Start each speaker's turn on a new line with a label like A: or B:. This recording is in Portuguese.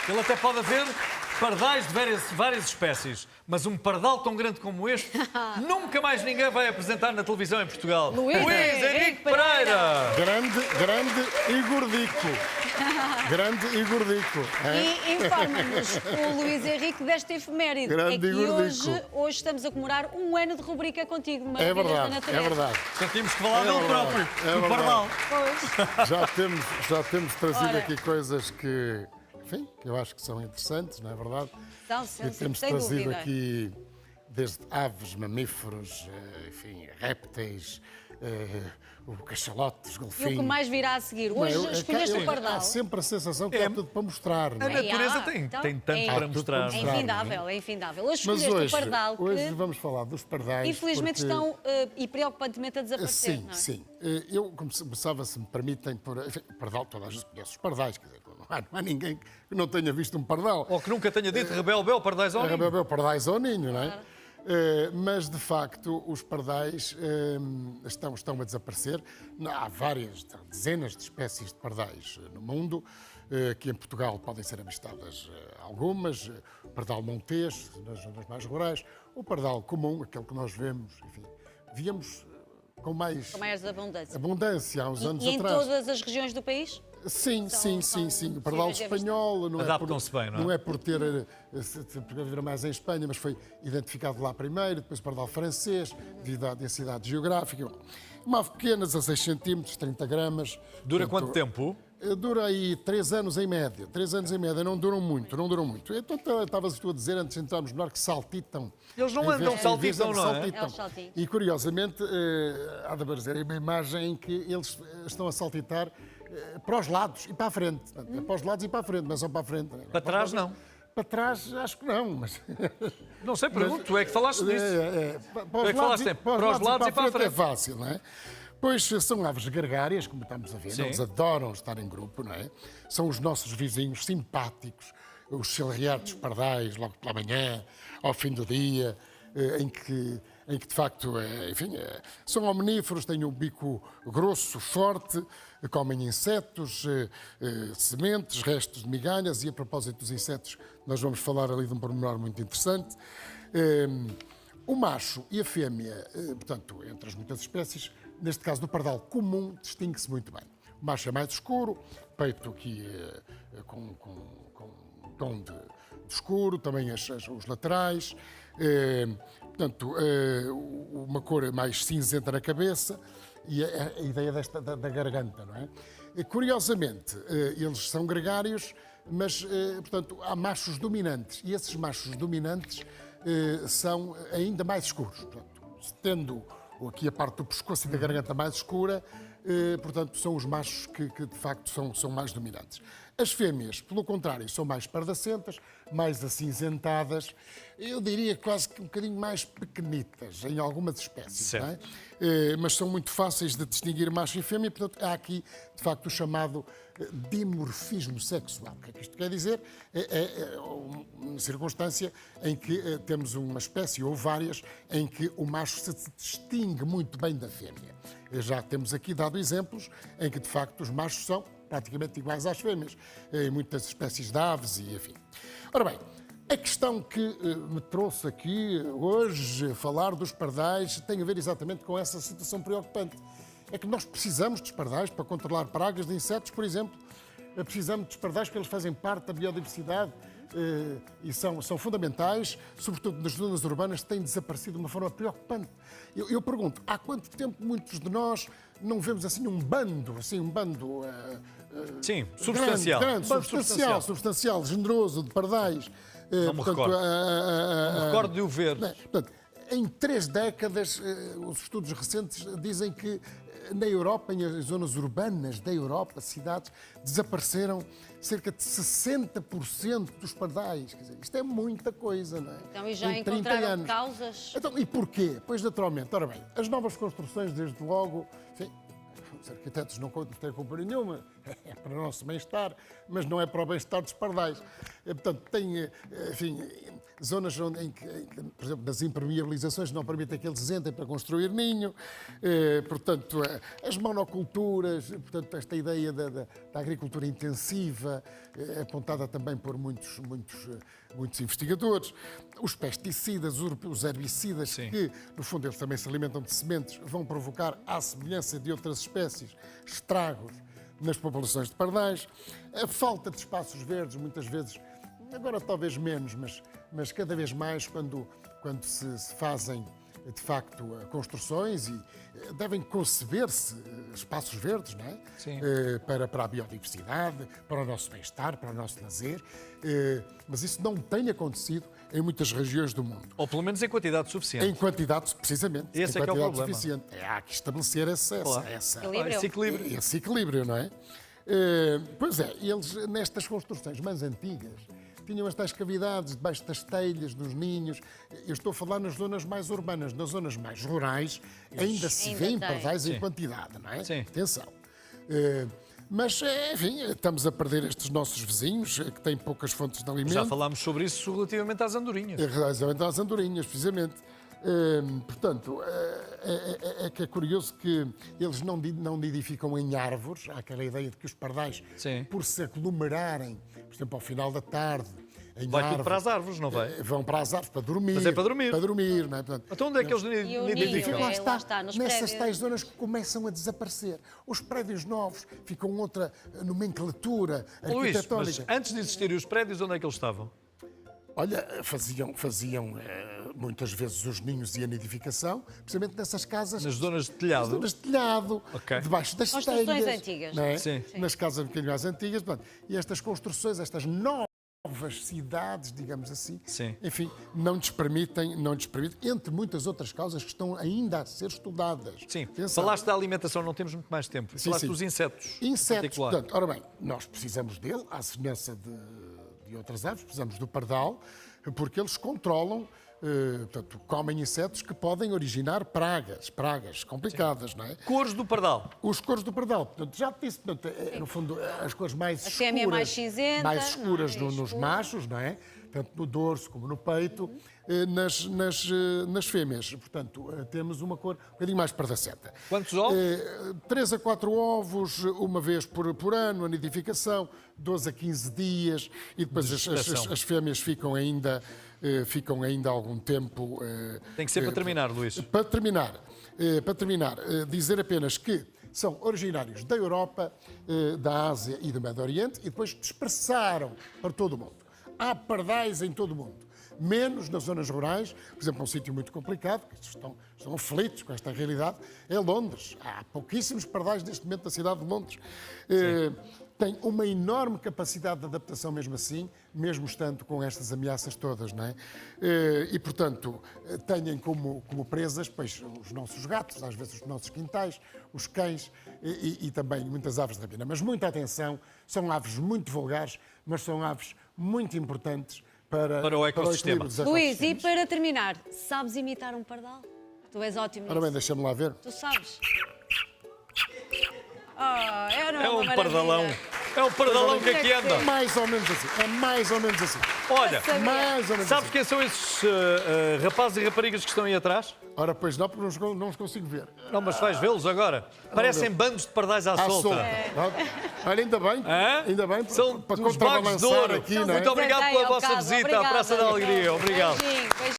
A: Ele até pode haver pardais de várias espécies, mas um pardal tão grande como este, nunca mais ninguém vai apresentar na televisão em Portugal.
B: Luís Henrique
A: Pereira!
C: Grande e gordico. Grande e gordico.
B: E informa-nos o Luís Henrique desta efeméride.
C: Grande
B: é que
C: e gordico.
B: hoje estamos a comemorar um ano de rubrica contigo,
C: É
B: Maravilhas da
C: verdade,
B: Natureza.
C: é verdade.
A: Já tínhamos que falar dele
C: verdade,
A: próprio,
C: é
A: do
C: verdade.
A: pardal.
B: Pois.
C: Já temos trazido
B: Ora.
C: aqui coisas que, enfim, que eu acho que são interessantes, não é verdade?
B: São,
C: E temos
B: sem
C: trazido
B: dúvida.
C: aqui desde aves, mamíferos, enfim, répteis, o cachalote, os
B: E
C: golfinhos.
B: o que mais virá a seguir? Hoje escolheste o pardal.
C: Há sempre a sensação que há tudo para mostrar. Não
A: A
C: é?
A: natureza
B: então,
A: tem tanto
B: é-
A: para mostrar.
B: É
C: não é?
B: infindável, é infindável. Hoje
C: Mas
B: escolheste o pardal
C: hoje
B: que,
C: vamos falar dos pardais.
B: infelizmente,
C: porque...
B: estão e preocupantemente a desaparecer.
C: Sim,
B: não é?
C: sim. Eu começava, se me permitem, por. Enfim, pardal, toda a gente conhece os pardais, quer dizer, não há ninguém que não tenha visto um pardal.
A: Ou que nunca tenha dito rebel, pardais ao ninho.
C: Rebel, pardais ao ninho, não é? Mas, de facto, os pardais estão a desaparecer. Há dezenas de espécies de pardais no mundo. Aqui em Portugal podem ser avistadas algumas. O pardal montês, nas zonas mais rurais. O pardal comum, aquele que nós vemos, enfim, víamos com mais
B: Com maiores abundância.
C: abundância há uns anos
B: E em
C: atrás.
B: todas as regiões do país?
C: Sim. O pardal
B: possíveis de
C: espanhol não é
A: Adaptam-se bem, não é?
C: Não é por ter viver mais em Espanha, mas foi identificado lá primeiro, depois o pardal francês, devido à densidade geográfica. Uma ave pequena, 16 centímetros, 30 gramas.
A: Dura
C: Portanto,
A: quanto tempo?
C: Dura aí 3 anos em média. 3 anos em média, não duram muito. Então estavas tu a dizer, antes de entrarmos no ar, que saltitam.
A: Eles não
C: Em
A: andam,
C: vez-
A: saltitam,
C: em vez de
A: não é?
C: saltitam.
B: Eles saltitam.
C: E curiosamente, há de aparecer uma imagem em que eles estão a saltitar para os lados e para a frente. Portanto, é para os lados e para a frente, não é só para a frente.
A: Para trás, não.
C: Para trás, acho que não, mas...
A: Não sei, pergunto, tu é que falaste disso.
C: Para
A: é que falaste sempre, para os lados e para a frente.
C: é fácil, não é? Pois são aves gregárias, como estamos a ver,
A: Sim.
C: eles adoram estar em grupo, não é? São os nossos vizinhos simpáticos, os chilreados pardais, logo pela manhã, ao fim do dia, em que de facto, enfim, são omnívoros, têm um bico grosso, forte, comem insetos, sementes, restos de migalhas, e a propósito dos insetos, nós vamos falar ali de um pormenor muito interessante. O macho e a fêmea, portanto, entre as muitas espécies, neste caso do pardal comum, distingue-se muito bem. O macho é mais escuro, peito aqui com um tom de escuro, também os laterais, portanto, uma cor mais cinzenta na cabeça e a ideia da garganta, não é? Curiosamente, eles são gregários, mas, portanto, há machos dominantes e esses machos dominantes são ainda mais escuros. Portanto, tendo aqui a parte do pescoço e da garganta mais escura, portanto, são os machos que de facto são mais dominantes. As fêmeas, pelo contrário, são mais pardacentas, mais acinzentadas, eu diria quase que um bocadinho mais pequenitas em algumas espécies, não é? Mas são muito fáceis de distinguir macho e fêmea, portanto, há aqui, de facto, o chamado dimorfismo sexual. O que é que isto quer dizer? É uma circunstância em que temos uma espécie ou várias em que o macho se distingue muito bem da fêmea. Já temos aqui dado exemplos em que, de facto, os machos são praticamente iguais às fêmeas, em muitas espécies de aves e enfim. Ora bem, a questão que me trouxe aqui hoje, falar dos pardais, tem a ver exatamente com essa situação preocupante. É que nós precisamos dos pardais para controlar pragas de insetos, por exemplo. Precisamos dos pardais porque eles fazem parte da biodiversidade e são fundamentais, sobretudo nas zonas urbanas, que têm desaparecido de uma forma preocupante. Eu pergunto, há quanto tempo muitos de nós não vemos assim um bando
A: Sim, substancial.
C: grande, substancial, generoso, de pardais.
A: Não me recordo. Não me recordo de o ver.
C: Portanto, em 3 décadas, os estudos recentes dizem que na Europa, em zonas urbanas da Europa, cidades, desapareceram cerca de 60% dos pardais. Quer dizer, isto é muita coisa, não é?
B: Então, e já
C: Em 30
B: encontraram
C: anos.
B: causas?
C: Então, e porquê? Pois, naturalmente, ora bem, as novas construções, desde logo, enfim, os arquitetos não têm culpa nenhuma, é para o nosso bem-estar, mas não é para o bem-estar dos pardais. Portanto, enfim, zonas em que, por exemplo, nas impermeabilizações não permitem que eles entrem para construir ninho, portanto, as monoculturas, portanto, esta ideia da agricultura intensiva, apontada também por muitos investigadores, os pesticidas, os herbicidas,
A: Sim.
C: que, no fundo, eles também se alimentam de sementes, vão provocar, à semelhança de outras espécies, estragos nas populações de pardais, a falta de espaços verdes, muitas vezes, agora talvez menos, mas cada vez mais quando se fazem, de facto, construções e devem conceber-se espaços verdes, não é?
A: Sim.
C: Para a biodiversidade, para o nosso bem-estar, para o nosso lazer, mas isso não tem acontecido em muitas regiões do mundo.
A: Ou pelo menos em quantidade suficiente.
C: Em quantidade, precisamente.
A: Esse
C: em
A: é que é o
C: quantidade
A: problema.
C: suficiente. Há que estabelecer
A: Claro.
B: Equilíbrio.
A: Esse equilíbrio.
C: esse equilíbrio, não é? Pois é, eles nestas construções mais antigas tinham estas cavidades debaixo das telhas, dos ninhos. Eu estou a falar nas zonas mais urbanas. Nas zonas mais rurais ainda se
B: Ainda
C: vêem
B: tem.
C: pardais em
A: Sim.
C: quantidade, não é?
A: Sim.
C: Atenção. Mas, enfim, estamos a perder estes nossos vizinhos que têm poucas fontes de alimento.
A: Já falámos sobre isso relativamente às andorinhas.
C: Relativamente às andorinhas, precisamente. Portanto, é que é curioso que eles não nidificam em árvores. Há aquela ideia de que os pardais,
A: Sim.
C: por se aglomerarem, por exemplo, ao final da tarde, em
A: Vai tudo
C: árvores,
A: para as árvores, não vai?
C: vão para as árvores para dormir.
A: Mas é para dormir.
C: Para dormir, não é? Portanto,
A: Então onde é que eles
B: E o ninho?
A: nidificam?
C: lá
B: Lá
C: está,
B: está, nos
C: nessas
B: prédios.
C: tais zonas que começam a desaparecer. Os prédios novos ficam outra nomenclatura
A: Luís, mas
C: arquitetónica.
A: antes de existirem os prédios, onde é que eles estavam?
C: Olha, faziam muitas vezes os ninhos e a nidificação, precisamente nessas casas.
A: Nas zonas de telhado?
C: Zonas de telhado,
A: Ok.
C: debaixo das
B: Construções
C: telhas.
B: antigas.
C: Não é?
A: Sim.
C: Nas casas um bocadinho mais antigas. Portanto, e estas construções, estas novas cidades, digamos assim,
A: Sim.
C: enfim, não lhes permitem, entre muitas outras causas que estão ainda a ser estudadas.
A: Sim.
C: Atenção.
A: Falaste da alimentação, não temos muito mais tempo.
C: Sim,
A: Falaste
C: sim.
A: dos insetos. em
C: Insetos,
A: particular.
C: portanto, ora bem, nós precisamos dele, à semelhança de outras aves, precisamos do pardal, porque eles controlam, portanto, comem insetos que podem originar pragas complicadas, não é?
A: Cores do pardal.
C: Os cores do pardal, portanto, já te disse, portanto, no fundo, as cores mais
B: A
C: escuras.
B: fêmea é mais cinzenta,
C: mais escuras
B: não é?
C: nos
B: Escuro.
C: machos, não é? Tanto no dorso como no peito, nas fêmeas. Portanto, temos uma cor um bocadinho mais pardacenta.
A: Quantos ovos?
C: 3 a 4 ovos, uma vez por ano, a nidificação, 12 a 15 dias, e depois
A: gestação.
C: as fêmeas ficam ainda algum tempo.
A: Tem que ser para terminar, Luís.
C: Para terminar, dizer apenas que são originários da Europa, da Ásia e do Médio Oriente, e depois dispersaram para todo o mundo. Há pardais em todo o mundo, menos nas zonas rurais. Por exemplo, um sítio muito complicado, que estão aflitos com esta realidade, é Londres. Há pouquíssimos pardais neste momento na cidade de Londres. Tem uma enorme capacidade de adaptação mesmo assim, mesmo estando com estas ameaças todas, não é? E, portanto, têm como presas, pois, os nossos gatos, às vezes os nossos quintais, os cães e também muitas aves da vida. Mas muita atenção, são aves muito vulgares, mas são aves muito importantes para
A: o ecossistema.
C: equilíbrio dos
B: Luís, e
C: ecossistemas.
B: para terminar, sabes imitar um pardal? Tu és ótimo
C: Ora bem,
B: nisso.
C: deixa-me lá ver.
B: Tu sabes? Era
A: É
B: uma
A: um
B: maravilha.
A: pardalão. É um pardalão que aqui anda.
C: Mais ou menos assim. É mais ou menos assim.
A: Olha,
B: Sabia.
C: Mais ou menos
A: sabes
C: assim.
A: quem são esses rapazes e raparigas que estão aí atrás?
C: Ora, pois não, porque não os consigo ver.
A: Não, mas vais vê-los agora. Parecem bandos de pardais à
C: À
A: solta.
C: solta. Olha, ainda bem.
A: Hã?
C: Ainda bem.
A: São
C: para
A: os bagos de
C: contrabalançar
A: ouro.
C: aqui, não é?
A: Muito obrigado pela vossa
B: Obrigada,
A: visita à Praça da
B: Luís.
A: Alegria. Obrigado.
B: Beijinho, beijinho.